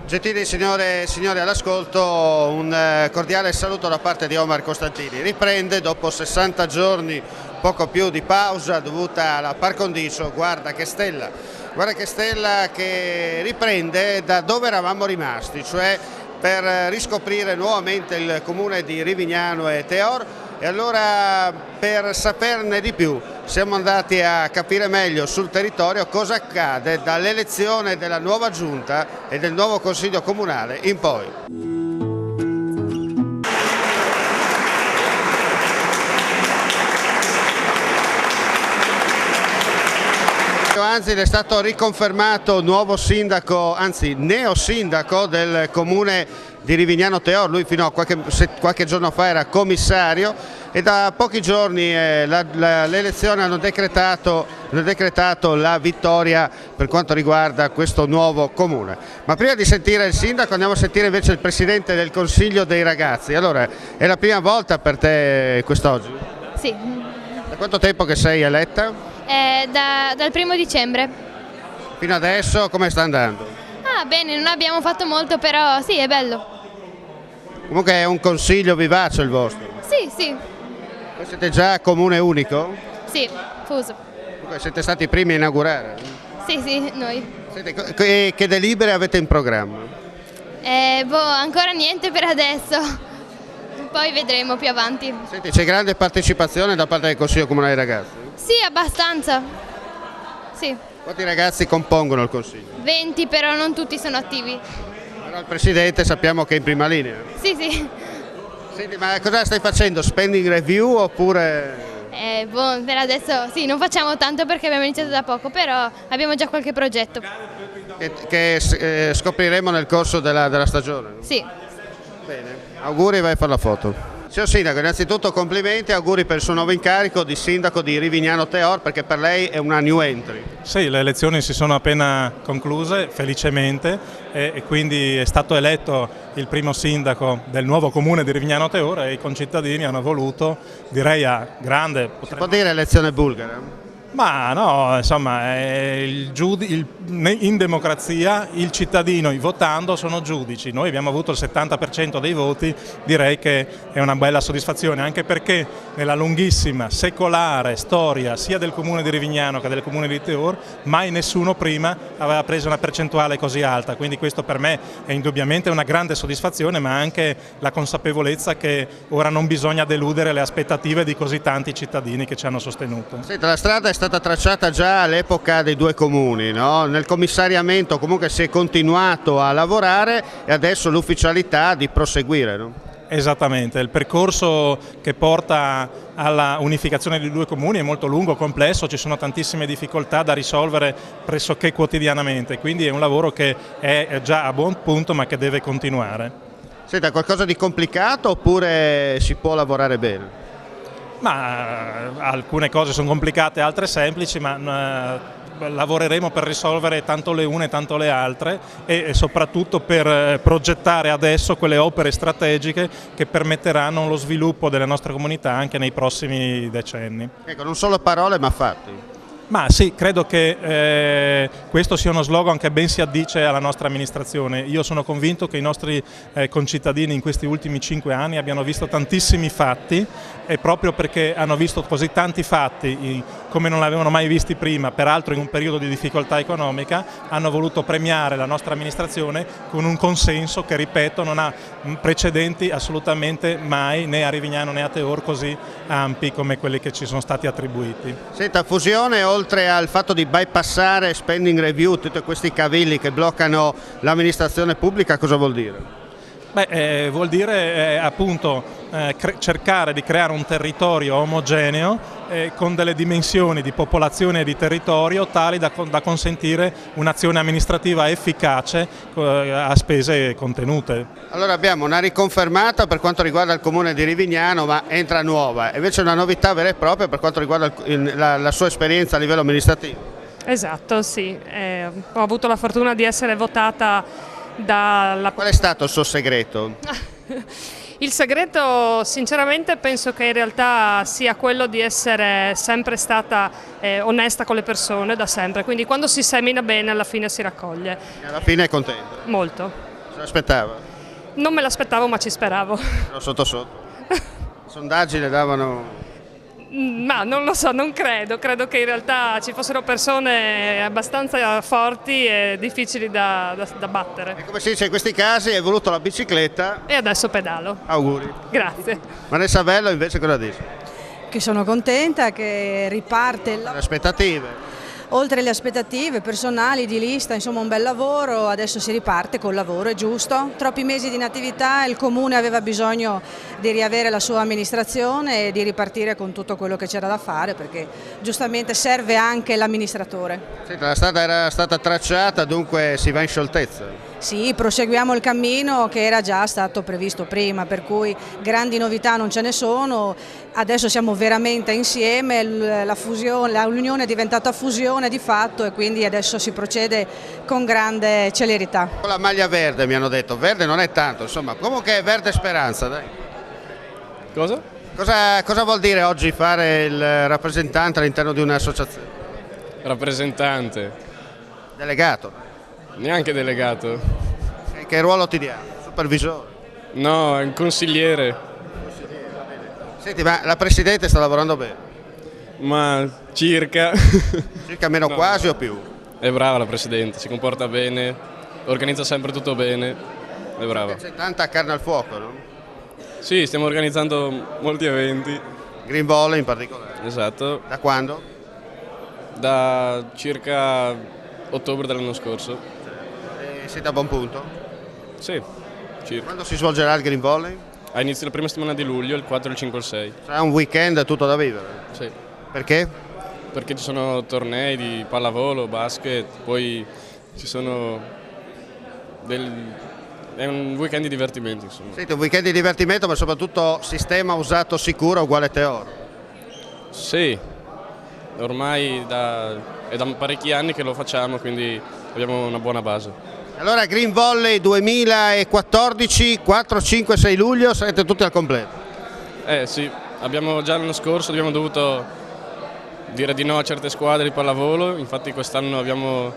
Gentili signore e signori all'ascolto, un cordiale saluto da parte di Omar Costantini. Riprende dopo 60 giorni, poco più di pausa dovuta alla par condicio. Guarda che stella che riprende da dove eravamo rimasti, cioè per riscoprire nuovamente il comune di Rivignano e Teor. E allora, per saperne di più, siamo andati a capire meglio sul territorio cosa accade dall'elezione della nuova giunta e del nuovo consiglio comunale in poi. Anzi, è stato riconfermato nuovo sindaco, anzi neosindaco del comune di Rivignano Teor. Lui fino a qualche giorno fa era commissario e da pochi giorni le elezioni hanno decretato la vittoria per quanto riguarda questo nuovo comune. Ma prima di sentire il sindaco andiamo a sentire invece il presidente del consiglio dei ragazzi. Allora, è la prima volta per te quest'oggi? Sì. Da quanto tempo che sei eletta? Dal 1° dicembre. Fino adesso come sta andando? Ah, bene, non abbiamo fatto molto, però sì, è bello. Comunque è un consiglio vivace il vostro. Sì, sì. Voi siete già comune unico? Sì, fuso. Comunque siete stati i primi a inaugurare? Sì, sì, noi. Senti, che delibere avete in programma? Ancora niente per adesso. Poi vedremo più avanti. Senti, c'è grande partecipazione da parte del Consiglio Comunale dei Ragazzi? Sì, abbastanza. Sì. Quanti ragazzi compongono il Consiglio? 20, però non tutti sono attivi. Però il Presidente sappiamo che è in prima linea. Sì, sì. Senti, ma cosa stai facendo? Spending review oppure... Per adesso sì, non facciamo tanto perché abbiamo iniziato da poco, però abbiamo già qualche progetto. Che scopriremo nel corso della stagione? Sì. Bene, auguri e vai a fare la foto. Signor Sindaco, innanzitutto complimenti, auguri per il suo nuovo incarico di Sindaco di Rivignano Teor, perché per lei è una new entry. Sì, le elezioni si sono appena concluse, felicemente, e quindi è stato eletto il primo Sindaco del nuovo comune di Rivignano Teor e i concittadini hanno voluto, direi a grande... Si può dire elezione bulgara? Ma no, insomma, in democrazia il cittadino, i votando sono giudici. Noi abbiamo avuto il 70% dei voti, direi che è una bella soddisfazione, anche perché nella lunghissima, secolare storia sia del comune di Rivignano che del comune di Teor, mai nessuno prima aveva preso una percentuale così alta, quindi questo per me è indubbiamente una grande soddisfazione, ma anche la consapevolezza che ora non bisogna deludere le aspettative di così tanti cittadini che ci hanno sostenuto. Senta, la strada è stata tracciata già all'epoca dei due comuni, no? Nel commissariamento comunque si è continuato a lavorare e adesso l'ufficialità di proseguire, no? Esattamente, il percorso che porta alla unificazione dei due comuni è molto lungo, complesso, ci sono tantissime difficoltà da risolvere pressoché quotidianamente, quindi è un lavoro che è già a buon punto ma che deve continuare. Senta, qualcosa di complicato oppure si può lavorare bene? Ma alcune cose sono complicate, altre semplici, ma lavoreremo per risolvere tanto le une tanto le altre e soprattutto per progettare adesso quelle opere strategiche che permetteranno lo sviluppo della nostra comunità anche nei prossimi decenni. Ecco, non solo parole ma fatti. Ma sì, credo che questo sia uno slogan che ben si addice alla nostra amministrazione. Io sono convinto che i nostri concittadini in questi ultimi 5 anni abbiano visto tantissimi fatti e proprio perché hanno visto così tanti fatti come non l'avevano mai visti prima, peraltro in un periodo di difficoltà economica, hanno voluto premiare la nostra amministrazione con un consenso che, ripeto, non ha precedenti assolutamente mai né a Rivignano né a Teor così ampi come quelli che ci sono stati attribuiti. Senta, fusione oltre al fatto di bypassare spending review, tutti questi cavilli che bloccano l'amministrazione pubblica, cosa vuol dire? Vuol dire appunto cercare di creare un territorio omogeneo con delle dimensioni di popolazione e di territorio tali da consentire un'azione amministrativa efficace a spese contenute. Allora abbiamo una riconfermata per quanto riguarda il comune di Rivignano, ma entra nuova, invece una novità vera e propria per quanto riguarda la sua esperienza a livello amministrativo. Esatto, sì. Ho avuto la fortuna di essere votata dalla... Qual è stato il suo segreto? Il segreto sinceramente penso che in realtà sia quello di essere sempre stata onesta con le persone da sempre, quindi quando si semina bene alla fine si raccoglie. E alla fine è contento? Molto. Se l'aspettava? Non me l'aspettavo ma ci speravo. Ero sotto sotto. I sondaggi le davano... Ma non lo so, non credo che in realtà ci fossero persone abbastanza forti e difficili da battere. E come si dice in questi casi, hai voluto la bicicletta. E adesso pedalo. Auguri. Grazie. Vanessa Bello invece cosa dice? Che sono contenta che riparte il Le lavoro. aspettative. Oltre le aspettative personali, di lista, insomma un bel lavoro, adesso si riparte col lavoro, è giusto. Troppi mesi di inattività, il Comune aveva bisogno di riavere la sua amministrazione e di ripartire con tutto quello che c'era da fare, perché giustamente serve anche l'amministratore. Senta, la strada era stata tracciata, dunque si va in scioltezza. Sì, proseguiamo il cammino che era già stato previsto prima, per cui grandi novità non ce ne sono, adesso siamo veramente insieme, l'unione è diventata fusione di fatto e quindi adesso si procede con grande celerità. Con la maglia verde mi hanno detto, verde non è tanto, insomma, comunque è verde speranza, dai. Cosa? Cosa vuol dire oggi fare il rappresentante all'interno di un'associazione? Rappresentante. Delegato? Neanche delegato. Che ruolo ti diamo? Supervisore? No, è un consigliere. Senti, ma la Presidente sta lavorando bene? Ma circa. Circa meno No. quasi o più? È brava la Presidente, si comporta bene, organizza sempre tutto bene. È brava. C'è tanta carne al fuoco, no? Sì, stiamo organizzando molti eventi. Green Volley in particolare. Esatto. Da quando? Da circa ottobre dell'anno scorso. Siete a buon punto? Sì, circa. Quando si svolgerà il Green Volley? A inizio la prima settimana di luglio, il 4, il 5 e il 6. Sarà un weekend tutto da vivere. Sì. Perché? Perché ci sono tornei di pallavolo, basket, poi ci sono è un weekend di divertimento, insomma. Senti, un weekend di divertimento, ma soprattutto sistema usato sicuro uguale Teor. Sì, ormai è da parecchi anni che lo facciamo, quindi abbiamo una buona base. Allora Green Volley 2014, 4, 5, 6 luglio, sarete tutti al completo. Sì, già l'anno scorso abbiamo dovuto dire di no a certe squadre di pallavolo, infatti quest'anno abbiamo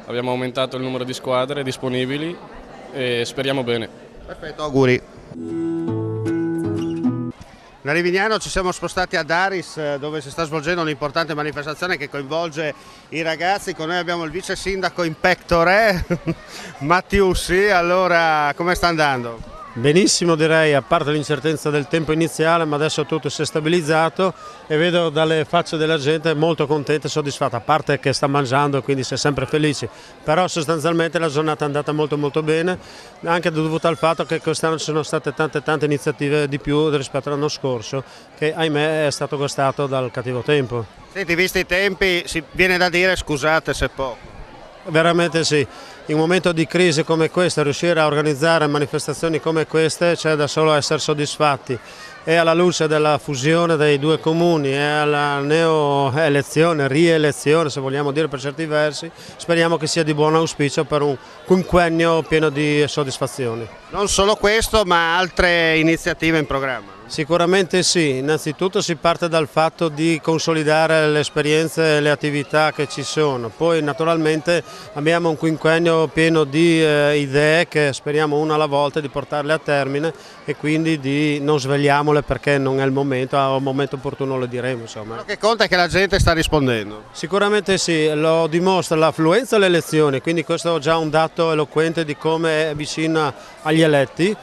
aumentato il numero di squadre disponibili e speriamo bene. Perfetto, auguri. Da Rivignano ci siamo spostati a Daris, dove si sta svolgendo un'importante manifestazione che coinvolge i ragazzi. Con noi abbiamo il vice sindaco in pectore, Mattiussi. Allora, come sta andando? Benissimo, direi, a parte l'incertezza del tempo iniziale, ma adesso tutto si è stabilizzato e vedo dalle facce della gente molto contenta e soddisfatta, a parte che sta mangiando, quindi si è sempre felici, però sostanzialmente la giornata è andata molto bene, anche dovuta al fatto che quest'anno ci sono state tante iniziative di più rispetto all'anno scorso, che ahimè è stato guastato dal cattivo tempo. Senti, visti i tempi, viene da dire scusate se poco. Veramente sì, in un momento di crisi come questa riuscire a organizzare manifestazioni come queste c'è da solo essere soddisfatti e alla luce della fusione dei due comuni e alla rielezione se vogliamo dire per certi versi, speriamo che sia di buon auspicio per un quinquennio pieno di soddisfazioni. Non solo questo, ma altre iniziative in programma. Sicuramente sì, innanzitutto si parte dal fatto di consolidare le esperienze e le attività che ci sono, poi naturalmente abbiamo un quinquennio pieno di idee che speriamo una alla volta di portarle a termine e quindi di non svegliamole perché non è il momento, a un momento opportuno lo diremo. Insomma. Quello che conta è che la gente sta rispondendo. Sicuramente sì, lo dimostra l'affluenza alle elezioni, quindi questo è già un dato eloquente di come è vicina agli eletti.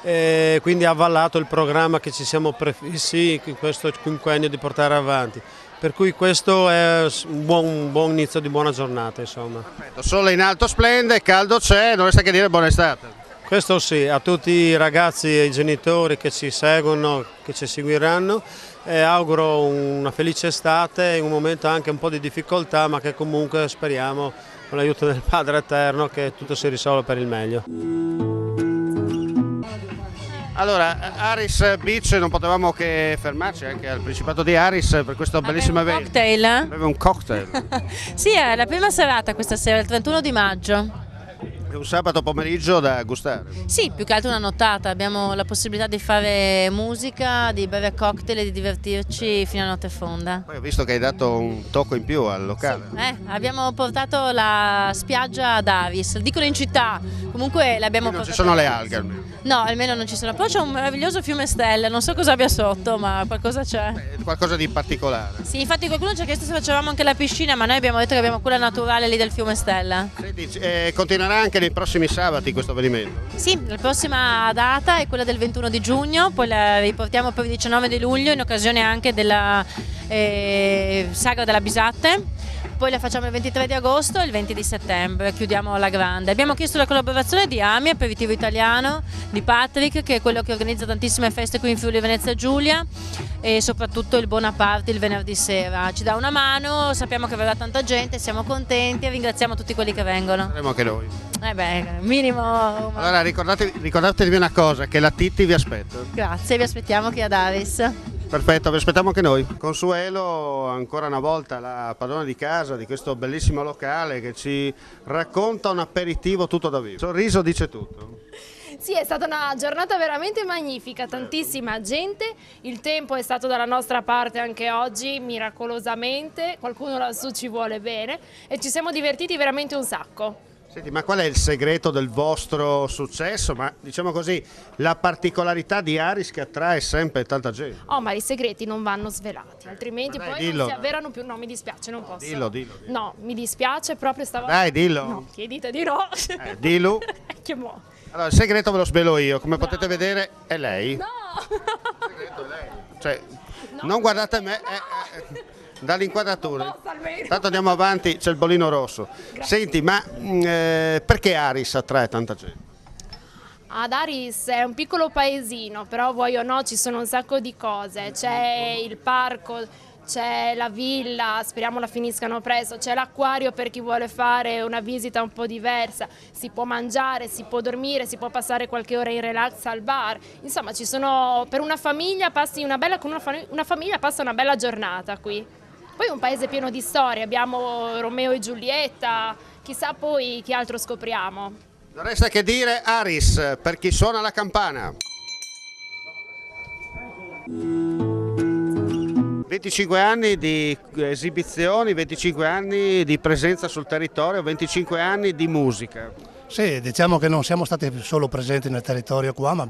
E quindi ha avallato il programma che ci siamo prefissi in questo quinquennio di portare avanti, per cui questo è un buon inizio di buona giornata. Insomma. Perfetto. Sole in alto splende, caldo c'è, non resta che dire buona estate. Questo sì, a tutti i ragazzi e i genitori che ci seguono, che ci seguiranno, auguro una felice estate in un momento anche un po' di difficoltà, ma che comunque speriamo con l'aiuto del Padre Eterno che tutto si risolva per il meglio. Allora, Aris Beach, non potevamo che fermarci anche al Principato di Aris per questo bellissimo evento. Cocktail? Beve un cocktail. Sì, è la prima serata questa sera, il 31 di maggio. È un sabato pomeriggio da gustare. Sì, più che altro una nottata, abbiamo la possibilità di fare musica, di bere cocktail e di divertirci fino a notte fonda. Poi ho visto che hai dato un tocco in più al locale. Abbiamo portato la spiaggia ad Aris, dicono in città, comunque l'abbiamo Qui non portata. ci sono le alghe almeno. No, almeno non ci sono, però c'è un meraviglioso fiume Stella, non so cosa abbia sotto, ma qualcosa c'è. Qualcosa di particolare. Sì, infatti qualcuno ci ha chiesto se facevamo anche la piscina, ma noi abbiamo detto che abbiamo quella naturale lì del fiume Stella. Senti, continuerà anche nei prossimi sabati questo avvenimento? Sì, la prossima data è quella del 21 di giugno, poi la riportiamo per il 19 di luglio in occasione anche della Sagra della Bisatte, poi la facciamo il 23 di agosto e il 20 di settembre, chiudiamo alla grande. Abbiamo chiesto la collaborazione di AMI, Aperitivo Italiano, di Patrick, che è quello che organizza tantissime feste qui in Friuli Venezia Giulia, e soprattutto il Bonaparte il venerdì sera. Ci dà una mano, sappiamo che verrà tanta gente, siamo contenti e ringraziamo tutti quelli che vengono. Saremo anche noi. Minimo. Allora ricordatevi una cosa, che la Titti vi aspetta. Grazie, vi aspettiamo qui ad Aris. Perfetto, vi aspettiamo anche noi. Consuelo, ancora una volta la padrona di casa di questo bellissimo locale che ci racconta un aperitivo tutto da vivo. Il sorriso dice tutto. Sì, è stata una giornata veramente magnifica, tantissima gente, il tempo è stato dalla nostra parte anche oggi, miracolosamente, qualcuno lassù ci vuole bene e ci siamo divertiti veramente un sacco. Senti, ma qual è il segreto del vostro successo? Ma diciamo così, la particolarità di Aris che attrae sempre tanta gente. Oh, ma i segreti non vanno svelati, altrimenti Dai, poi dillo. non si avverano più. No, mi dispiace, non posso. Dillo. No, mi dispiace proprio stavolta. Dai, dillo. No, chiedite di no. Dillo. Che mo'. Allora, il segreto ve lo svelo io, come potete vedere è lei. No! Il segreto è lei. Cioè, non guardate me. Dall'inquadratura. Tanto andiamo avanti, c'è il bollino rosso. Grazie. Senti, ma perché Aris attrae tanta gente? Ad Aris è un piccolo paesino, però vuoi o no ci sono un sacco di cose, c'è il parco, c'è la villa, speriamo la finiscano presto, c'è l'acquario per chi vuole fare una visita un po' diversa, si può mangiare, si può dormire, si può passare qualche ora in relax al bar, insomma ci sono, per una famiglia passi una famiglia passa una bella giornata qui. Poi è un paese pieno di storie, abbiamo Romeo e Giulietta, chissà poi chi altro scopriamo. Non resta che dire Aris, per chi suona la campana. 25 anni di esibizioni, 25 anni di presenza sul territorio, 25 anni di musica. Sì, diciamo che non siamo stati solo presenti nel territorio qua, ma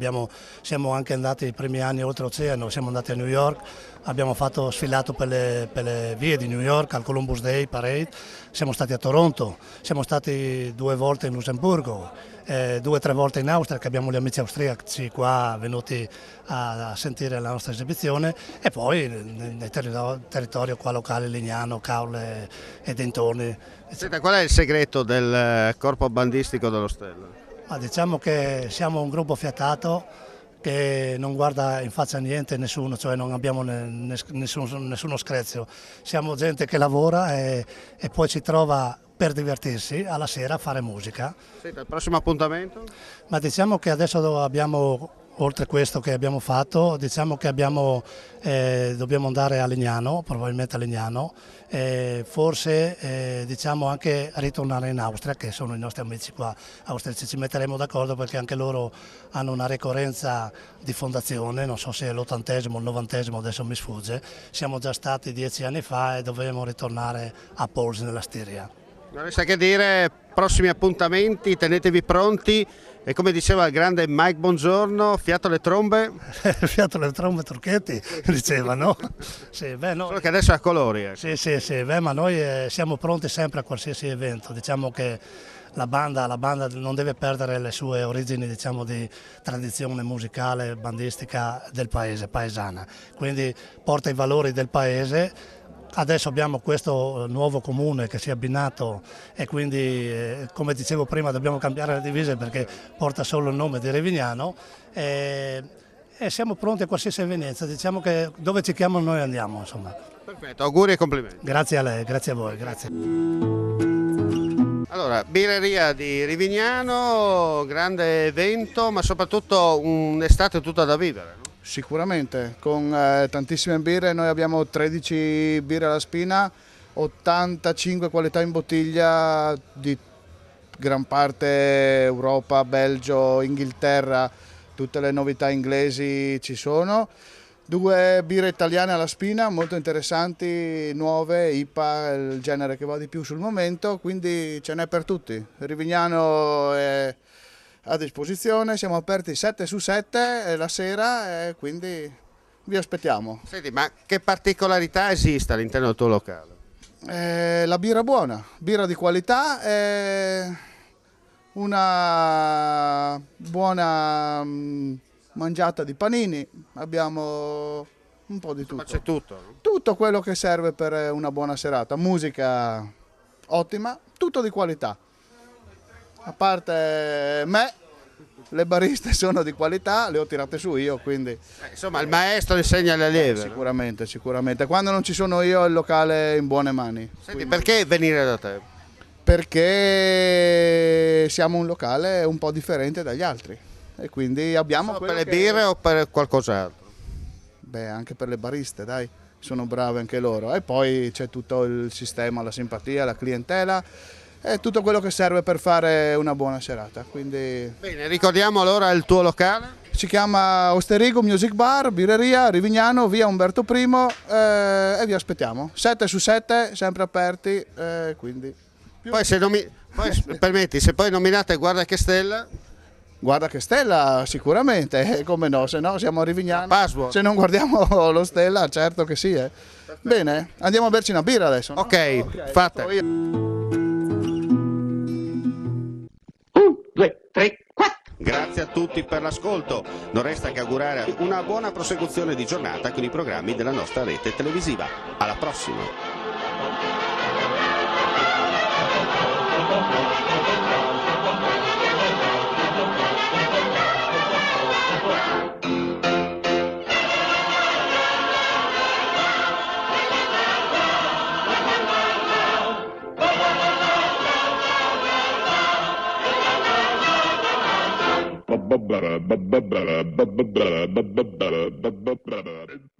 siamo anche andati i primi anni oltreoceano, siamo andati a New York, abbiamo sfilato per le vie di New York al Columbus Day Parade, siamo stati a Toronto, siamo stati 2 volte in Lussemburgo, 2 o 3 volte in Austria, che abbiamo gli amici austriaci qua venuti a sentire la nostra esibizione, e poi nel territorio qua locale, Lignano, Caorle e dintorni. Senta, qual è il segreto del corpo bandistico dello Stella? Ma diciamo che siamo un gruppo fiatato che non guarda in faccia a niente nessuno, cioè non abbiamo nessuno screzio, siamo gente che lavora e poi ci trova per divertirsi alla sera a fare musica. Senta, il prossimo appuntamento? Ma diciamo che adesso abbiamo, oltre a questo che abbiamo fatto, diciamo che dobbiamo andare a Lignano, probabilmente a Lignano, forse diciamo anche ritornare in Austria, che sono i nostri amici qua austriaci, ci metteremo d'accordo perché anche loro hanno una ricorrenza di fondazione, non so se è l'80° o il 90°, adesso mi sfugge, siamo già stati 10 anni fa e dovremo ritornare a Pols nella Stiria. Non resta che dire, prossimi appuntamenti, tenetevi pronti e come diceva il grande Mike Bongiorno, fiato alle trombe. Fiato alle trombe turchetti, diceva, no? Sì, Solo che adesso è a colori. Sì, ma noi siamo pronti sempre a qualsiasi evento, diciamo che la banda non deve perdere le sue origini, diciamo, di tradizione musicale, bandistica del paese, paesana, quindi porta i valori del paese, Adesso abbiamo questo nuovo comune che si è abbinato e quindi, come dicevo prima, dobbiamo cambiare le divise perché porta solo il nome di Rivignano e siamo pronti a qualsiasi evenienza. Diciamo che dove ci chiamano noi andiamo, insomma. Perfetto, auguri e complimenti. Grazie a lei, grazie a voi, grazie. Allora, birreria di Rivignano, grande evento, ma soprattutto un'estate tutta da vivere, no? Sicuramente, con tantissime birre, noi abbiamo 13 birre alla spina, 85 qualità in bottiglia di gran parte Europa, Belgio, Inghilterra, tutte le novità inglesi ci sono. 2 birre italiane alla spina, molto interessanti, nuove, IPA, il genere che va di più sul momento, quindi ce n'è per tutti. Rivignano è a disposizione, siamo aperti 7 su 7 la sera e quindi vi aspettiamo. Senti, ma che particolarità esiste all'interno del tuo locale? La birra buona, birra di qualità e una buona mangiata di panini, abbiamo un po' di tutto. Ma c'è tutto, no? Tutto quello che serve per una buona serata, musica ottima, tutto di qualità. A parte me, le bariste sono di qualità, le ho tirate su io, quindi... Insomma, il maestro insegna alle allieve. Sicuramente, sicuramente. Quando non ci sono io il locale è in buone mani. Senti, perché venire da te? Perché siamo un locale un po' differente dagli altri e quindi abbiamo... Solo per le birre o per qualcos'altro? Beh, anche per le bariste, dai, sono brave anche loro. E poi c'è tutto il sistema, la simpatia, la clientela e tutto quello che serve per fare una buona serata. Quindi... Bene, ricordiamo allora il tuo locale? Si chiama Osterigo Music Bar, birreria, Rivignano, via Umberto I e vi aspettiamo. 7 su 7, sempre aperti, quindi... Poi se permetti, se poi nominate Guarda che Stella... Guarda che Stella sicuramente, come no, se no siamo a Rivignano. Password. Se non guardiamo lo Stella, certo che sì. Bene, andiamo a berci una birra adesso, no? Ok, fatta. 1, 2, 3, 4. Grazie a tutti per l'ascolto. Non resta che augurare una buona prosecuzione di giornata con i programmi della nostra rete televisiva. Alla prossima. Ba ba ba ba ba ba ba ba ba ba ba ba ba ba ba ba.